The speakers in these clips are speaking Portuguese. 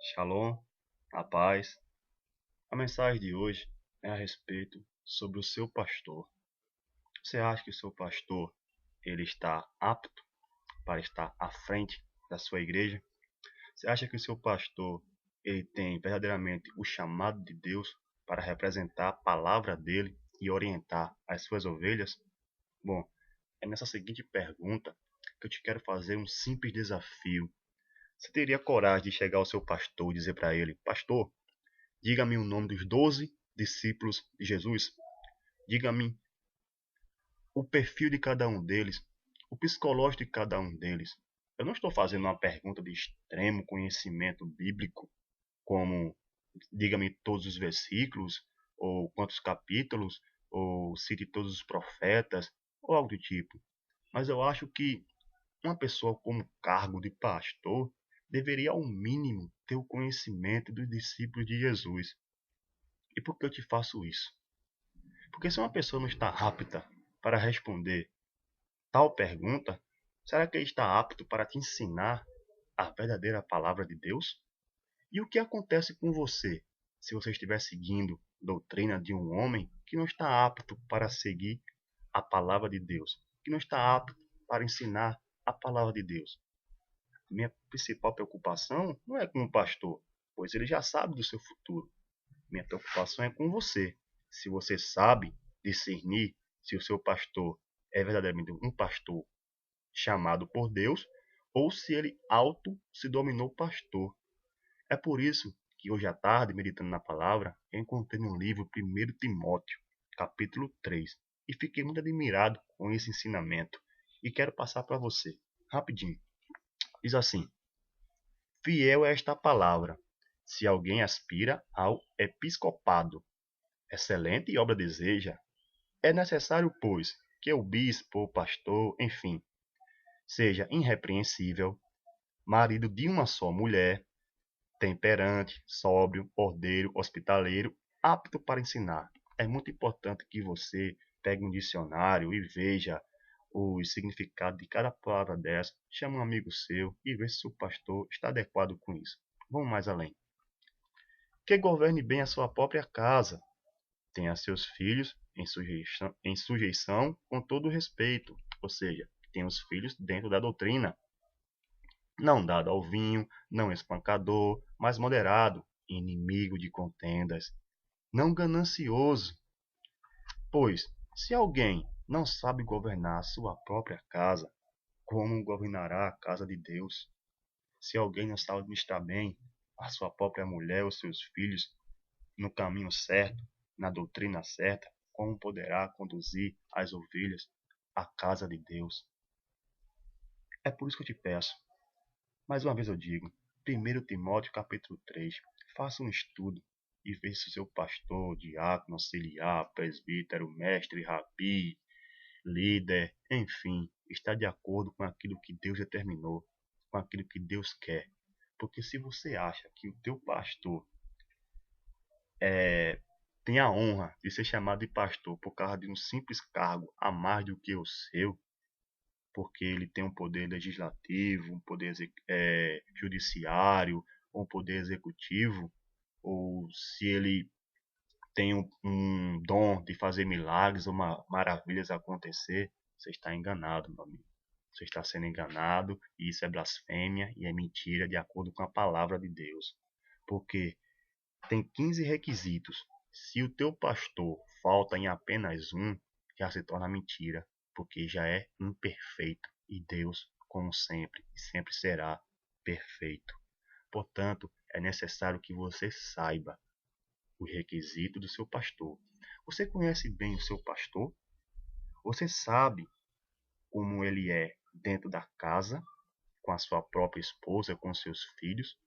Shalom, a paz. A mensagem de hoje é a respeito sobre o seu pastor. Você acha que o seu pastor ele está apto para estar à frente da sua igreja? Você acha que o seu pastor ele tem verdadeiramente o chamado de Deus para representar a palavra dele e orientar as suas ovelhas? Bom, é nessa seguinte pergunta que eu te quero fazer um simples desafio. Você teria coragem de chegar ao seu pastor e dizer para ele: Pastor, diga-me o nome dos 12 discípulos de Jesus. Diga-me o perfil de cada um deles, o psicológico de cada um deles. Eu não estou fazendo uma pergunta de extremo conhecimento bíblico, como diga-me todos os versículos, ou quantos capítulos, ou cite todos os profetas, ou algo do tipo. Mas eu acho que uma pessoa como cargo de pastor deveria, ao mínimo, ter o conhecimento dos discípulos de Jesus. E por que eu te faço isso? Porque se uma pessoa não está apta para responder tal pergunta, será que ele está apto para te ensinar a verdadeira palavra de Deus? E o que acontece com você se você estiver seguindo doutrina de um homem que não está apto para seguir a palavra de Deus, que não está apto para ensinar a palavra de Deus? Minha principal preocupação não é com o pastor, pois ele já sabe do seu futuro. Minha preocupação é com você. Se você sabe discernir se o seu pastor é verdadeiramente um pastor chamado por Deus ou se ele auto se dominou pastor. É por isso que hoje à tarde, meditando na palavra, eu encontrei no livro 1 Timóteo, capítulo 3, e fiquei muito admirado com esse ensinamento e quero passar para você, rapidinho. Diz assim: Fiel é esta palavra, se alguém aspira ao episcopado, excelente obra deseja. É necessário, pois, que o bispo, o pastor, enfim, seja irrepreensível, marido de uma só mulher, temperante, sóbrio, ordeiro, hospitaleiro, apto para ensinar. É muito importante que você pegue um dicionário e veja o significado de cada palavra dessa, chame um amigo seu e veja se o pastor está adequado com isso. Vamos mais além. Que governe bem a sua própria casa, tenha seus filhos em sujeição com todo respeito, ou seja, tenha os filhos dentro da doutrina, não dado ao vinho, não espancador, mas moderado, inimigo de contendas, não ganancioso. Pois, se alguém não sabe governar a sua própria casa, como governará a casa de Deus? Se alguém não sabe administrar bem a sua própria mulher ou seus filhos no caminho certo, na doutrina certa, como poderá conduzir as ovelhas à casa de Deus? É por isso que eu te peço, mais uma vez eu digo, 1 Timóteo capítulo 3, faça um estudo e veja se o seu pastor, diácono, auxiliar, presbítero, mestre, rabi, líder, enfim, está de acordo com aquilo que Deus determinou, com aquilo que Deus quer. Porque se você acha que o teu pastor tem a honra de ser chamado de pastor por causa de um simples cargo a mais do que o seu, porque ele tem um poder legislativo, um poder judiciário, um poder executivo, ou se ele tem um dom de fazer milagres ou maravilhas acontecer, você está enganado, meu amigo. Você está sendo enganado e isso é blasfêmia e é mentira de acordo com a palavra de Deus. Porque tem 15 requisitos. Se o teu pastor falta em apenas um, já se torna mentira, porque já é imperfeito. E Deus, como sempre, e sempre será perfeito. Portanto, é necessário que você saiba os requisitos do seu pastor. Você conhece bem o seu pastor? Você sabe como ele é dentro da casa, com a sua própria esposa, com seus filhos?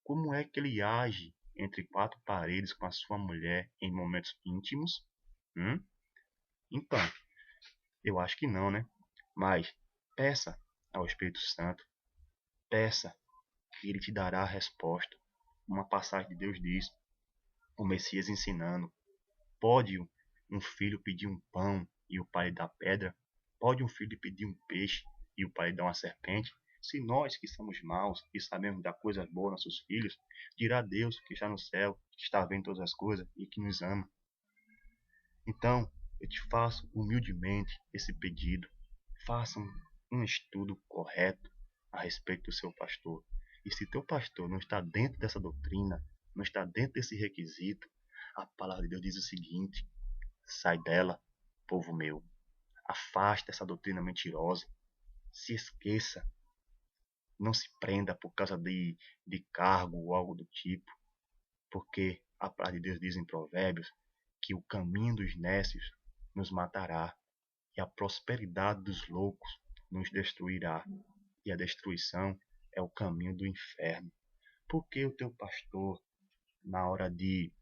Como é que ele age entre quatro paredes com a sua mulher em momentos íntimos? Hum? Então, eu acho que não, né? Mas peça ao Espírito Santo, peça que ele te dará a resposta. Uma passagem de Deus diz, o Messias ensinando, pode um filho pedir um pão e o pai dar pedra? Pode um filho pedir um peixe e o pai dar uma serpente? Se nós que somos maus e sabemos dar coisas boas aos nossos filhos, dirá Deus que está no céu, que está vendo todas as coisas e que nos ama. Então, eu te faço humildemente esse pedido. Faça um estudo correto a respeito do seu pastor. E se teu pastor não está dentro dessa doutrina, não está dentro desse requisito, a palavra de Deus diz o seguinte: sai dela, povo meu. Afaste essa doutrina mentirosa. Se esqueça. Não se prenda por causa de cargo ou algo do tipo. Porque a palavra de Deus diz em Provérbios que o caminho dos nécios nos matará e a prosperidade dos loucos nos destruirá. E a destruição é o caminho do inferno. Porque o teu pastor, na hora de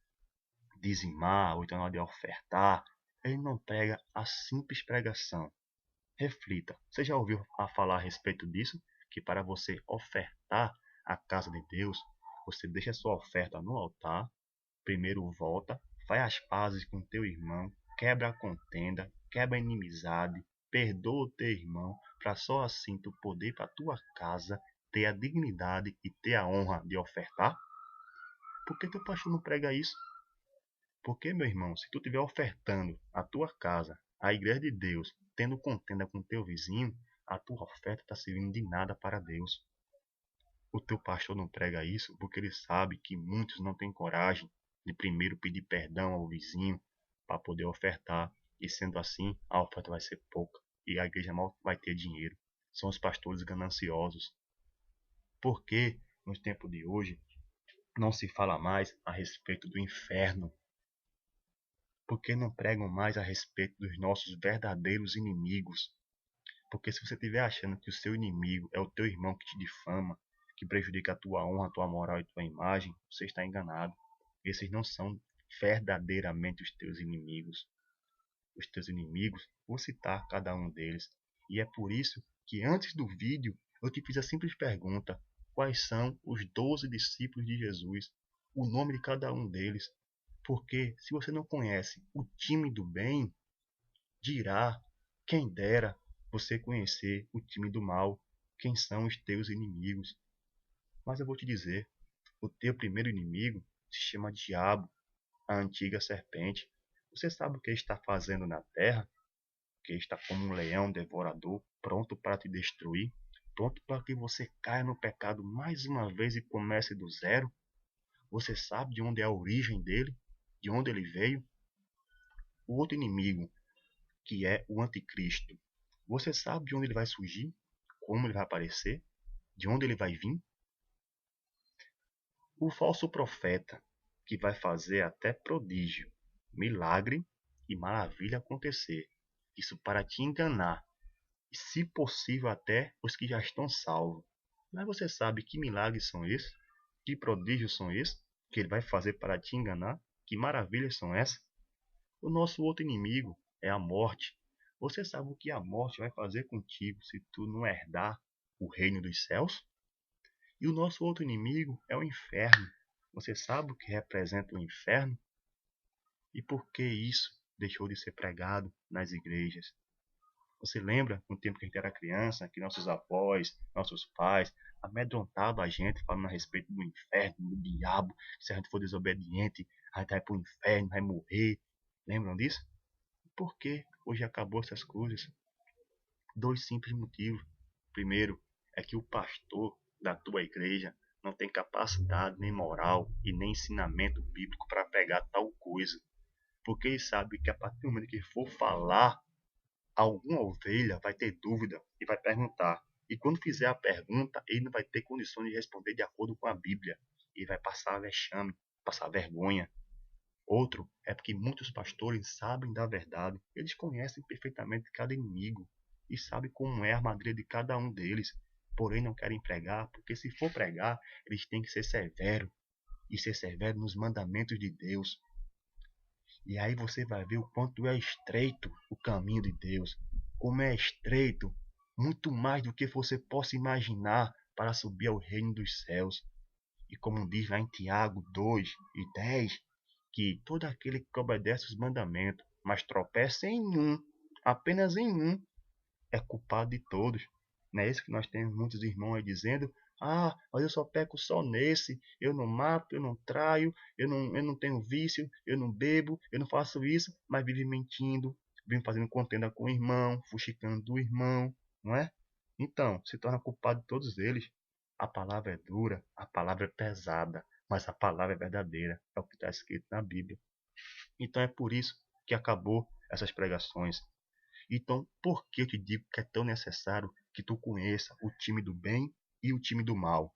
dizimar ou então na hora de ofertar, ele não prega a simples pregação. Reflita. Você já ouviu falar a respeito disso? Que para você ofertar a casa de Deus, você deixa a sua oferta no altar, primeiro volta, faz as pazes com teu irmão, quebra a contenda, quebra a inimizade, perdoa o teu irmão, para só assim tu poder ir para a tua casa ter a dignidade e ter a honra de ofertar? Por que teu pastor não prega isso? Porque, meu irmão, se tu estiver ofertando a tua casa, a igreja de Deus, tendo contenda com teu vizinho, a tua oferta está servindo de nada para Deus. O teu pastor não prega isso porque ele sabe que muitos não têm coragem de primeiro pedir perdão ao vizinho para poder ofertar. E sendo assim, a oferta vai ser pouca e a igreja mal vai ter dinheiro. São os pastores gananciosos. Por que nos tempos de hoje não se fala mais a respeito do inferno? Por que não pregam mais a respeito dos nossos verdadeiros inimigos? Porque se você estiver achando que o seu inimigo é o teu irmão que te difama, que prejudica a tua honra, a tua moral e a tua imagem, você está enganado. Esses não são verdadeiramente os teus inimigos. Os teus inimigos, vou citar cada um deles. E é por isso que antes do vídeo eu te fiz a simples pergunta: quais são os 12 discípulos de Jesus? O nome de cada um deles. Porque se você não conhece o time do bem, dirá, quem dera você conhecer o time do mal, quem são os teus inimigos. Mas eu vou te dizer, o teu primeiro inimigo se chama Diabo, a antiga serpente. Você sabe o que ele está fazendo na terra? Que ele está como um leão devorador, pronto para te destruir, pronto para que você caia no pecado mais uma vez e comece do zero. Você sabe de onde é a origem dele? De onde ele veio? O outro inimigo, que é o anticristo. Você sabe de onde ele vai surgir? Como ele vai aparecer? De onde ele vai vir? O falso profeta, que vai fazer até prodígio, milagre e maravilha acontecer. Isso para te enganar, e se possível até os que já estão salvos. Mas você sabe que milagres são esses? Que prodígios são esses? Que ele vai fazer para te enganar? Que maravilhas são essas? O nosso outro inimigo é a morte. Você sabe o que a morte vai fazer contigo se tu não herdar o reino dos céus? E o nosso outro inimigo é o inferno. Você sabe o que representa o inferno? E por que isso deixou de ser pregado nas igrejas? Você lembra, no tempo que a gente era criança, que nossos avós, nossos pais amedrontavam a gente falando a respeito do inferno, do diabo, que se a gente for desobediente, a gente vai para o inferno, vai morrer. Lembram disso? Por que hoje acabou essas coisas? Dois simples motivos. Primeiro, é que o pastor da tua igreja não tem capacidade, nem moral e nem ensinamento bíblico para pregar tal coisa. Porque ele sabe que a partir do momento que for falar, alguma ovelha vai ter dúvida e vai perguntar. E quando fizer a pergunta, ele não vai ter condições de responder de acordo com a Bíblia. Ele vai passar vexame, passar vergonha. Outro é porque muitos pastores sabem da verdade. Eles conhecem perfeitamente cada inimigo e sabem como é a armadilha de cada um deles. Porém não querem pregar, porque se for pregar, eles têm que ser severos. E ser severo nos mandamentos de Deus. E aí você vai ver o quanto é estreito o caminho de Deus. Como é estreito, muito mais do que você possa imaginar para subir ao reino dos céus. E como diz lá em Tiago 2:10, que todo aquele que obedece os mandamentos, mas tropeça em um, apenas em um, é culpado de todos. Não é isso que nós temos muitos irmãos aí dizendo? Ah, mas eu só peco só nesse, eu não mato, eu não traio, eu não tenho vício, eu não bebo, eu não faço isso, mas vive mentindo, vive fazendo contenda com o irmão, fuxicando do irmão, não é? Então, se torna culpado de todos eles. A palavra é dura, a palavra é pesada, mas a palavra é verdadeira, é o que está escrito na Bíblia. Então é por isso que acabou essas pregações. Então, por que eu te digo que é tão necessário que tu conheça o time do bem e o time do mal?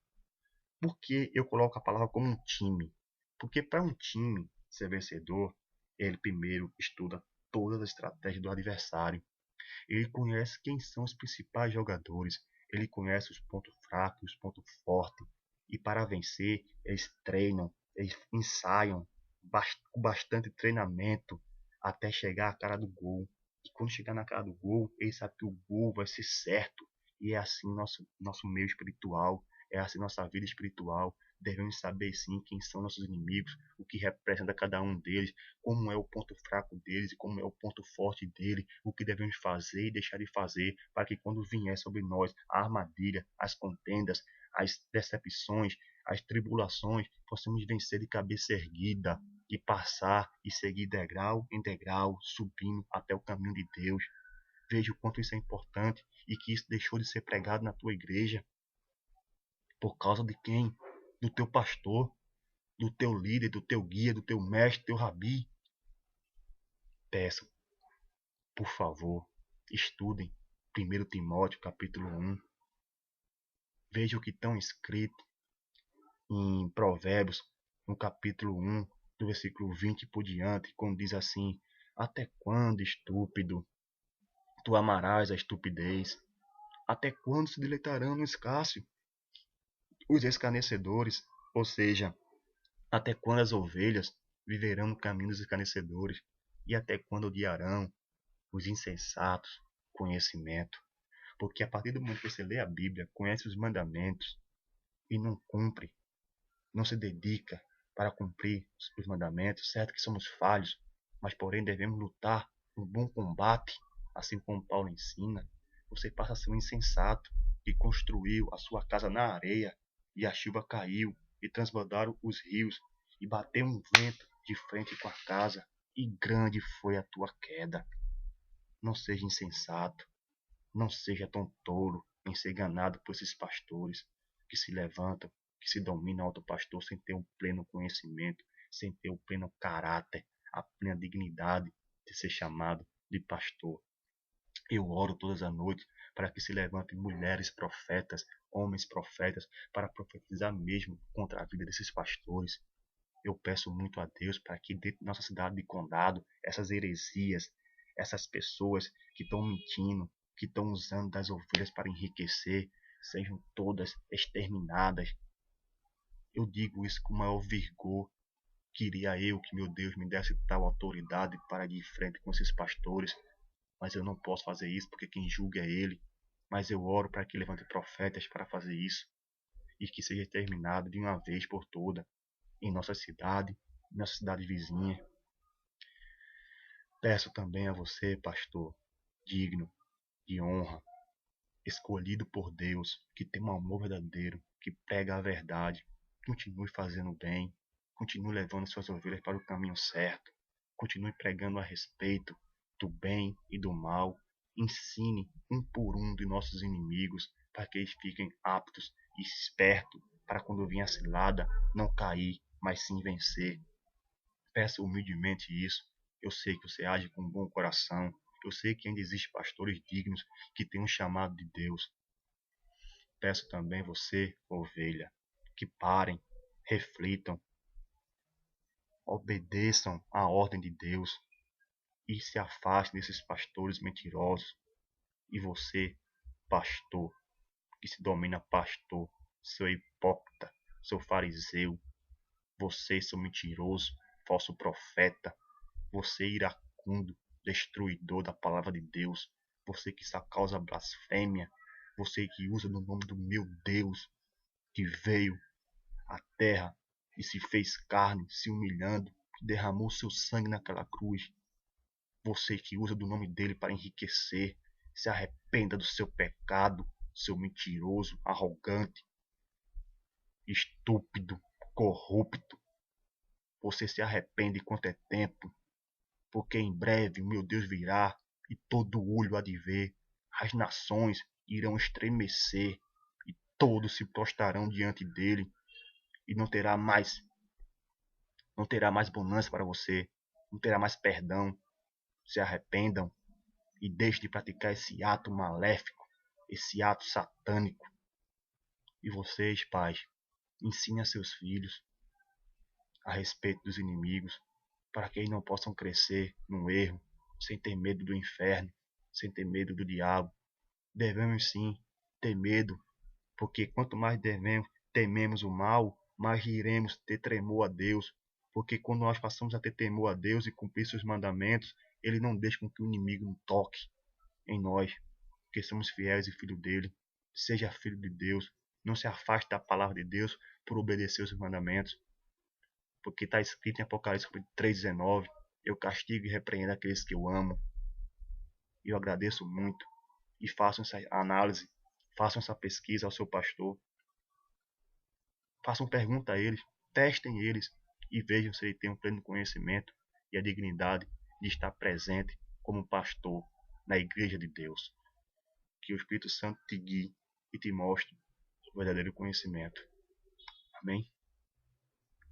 Por que eu coloco a palavra como um time? Porque para um time ser vencedor, ele primeiro estuda todas as estratégias do adversário. Ele conhece quem são os principais jogadores. Ele conhece os pontos fracos, os pontos fortes. E para vencer, eles treinam, eles ensaiam com bastante treinamento até chegar à cara do gol. E quando chegar na cara do gol, ele sabe que o gol vai ser certo. E é assim nosso meio espiritual, é assim nossa vida espiritual. Devemos saber sim quem são nossos inimigos, o que representa cada um deles, como é o ponto fraco deles e como é o ponto forte dele, o que devemos fazer e deixar de fazer, para que quando vier sobre nós a armadilha, as contendas, as decepções, as tribulações, possamos vencer de cabeça erguida e passar e seguir degrau em degrau, subindo até o caminho de Deus. Veja o quanto isso é importante e que isso deixou de ser pregado na tua igreja. Por causa de quem? Do teu pastor, do teu líder, do teu guia, do teu mestre, do teu rabi. Peço, por favor, estudem 1 Timóteo capítulo 1. Veja o que está escrito em Provérbios, no capítulo 1, do versículo 20 por diante, quando diz assim: Até quando, estúpido, tu amarás a estupidez? Até quando se deleitarão no escárnio os escarnecedores? Ou seja, até quando as ovelhas viverão no caminho dos escarnecedores? E até quando odiarão os insensatos conhecimento? Porque a partir do momento que você lê a Bíblia, conhece os mandamentos e não cumpre, não se dedica para cumprir os mandamentos, certo que somos falhos, mas porém devemos lutar um bom combate, assim como Paulo ensina. Você passa a ser um insensato que construiu a sua casa na areia e a chuva caiu e transbordaram os rios e bateu um vento de frente com a casa e grande foi a tua queda. Não seja insensato, não seja tão tolo em ser enganado por esses pastores que se levantam, que se dominam ao outro pastor sem ter um pleno conhecimento, sem ter o pleno caráter, a plena dignidade de ser chamado de pastor. Eu oro todas as noites para que se levantem mulheres profetas, homens profetas, para profetizar mesmo contra a vida desses pastores. Eu peço muito a Deus para que dentro da nossa cidade de Condado, essas heresias, essas pessoas que estão mentindo, que estão usando das ovelhas para enriquecer, sejam todas exterminadas. Eu digo isso com o maior vigor. Queria eu que meu Deus me desse tal autoridade para ir em frente com esses pastores, mas eu não posso fazer isso porque quem julga é Ele. Mas eu oro para que levante profetas para fazer isso e que seja terminado de uma vez por todas em nossa cidade vizinha. Peço também a você, pastor, digno de honra, escolhido por Deus, que tem um amor verdadeiro, que prega a verdade, continue fazendo bem, continue levando suas ovelhas para o caminho certo, continue pregando a respeito do bem e do mal, ensine um por um de nossos inimigos, para que eles fiquem aptos e espertos para quando vir a cilada não cair, mas sim vencer. Peço humildemente isso. Eu sei que você age com um bom coração. Eu sei que ainda existem pastores dignos que têm um chamado de Deus. Peço também você, ovelha, que parem, reflitam, obedeçam à ordem de Deus e se afastem desses pastores mentirosos. E você, pastor, que se domina pastor, seu hipócrita, seu fariseu, você, seu mentiroso, falso profeta, você iracundo, destruidor da palavra de Deus, você que só causa blasfêmia, você que usa no nome do meu Deus, que veio à terra e se fez carne, se humilhando, que derramou seu sangue naquela cruz, você que usa do nome dele para enriquecer, se arrependa do seu pecado, seu mentiroso, arrogante, estúpido, corrupto. Você se arrepende enquanto é tempo, porque em breve meu Deus virá e todo olho há de ver, as nações irão estremecer e todos se prostrarão diante dele e não terá mais bonança para você, não terá mais perdão. Se arrependam e deixem de praticar esse ato maléfico, esse ato satânico. E vocês, pais, ensinem a seus filhos a respeito dos inimigos, para que eles não possam crescer no erro, sem ter medo do inferno, sem ter medo do diabo. Devemos sim ter medo, porque quanto mais tememos o mal, mais iremos ter tremor a Deus. Porque quando nós passamos a ter temor a Deus e cumprir seus mandamentos, Ele não deixa com que o inimigo toque em nós, porque somos fiéis e filhos dele. Seja filho de Deus, não se afaste da palavra de Deus por obedecer os mandamentos, porque está escrito em Apocalipse 3,19: eu castigo e repreendo aqueles que eu amo. E eu agradeço muito. E façam essa análise, façam essa pesquisa ao seu pastor, façam pergunta a eles, testem eles e vejam se ele tem um pleno conhecimento e a dignidade de estar presente como pastor na igreja de Deus. Que o Espírito Santo te guie e te mostre o verdadeiro conhecimento. Amém?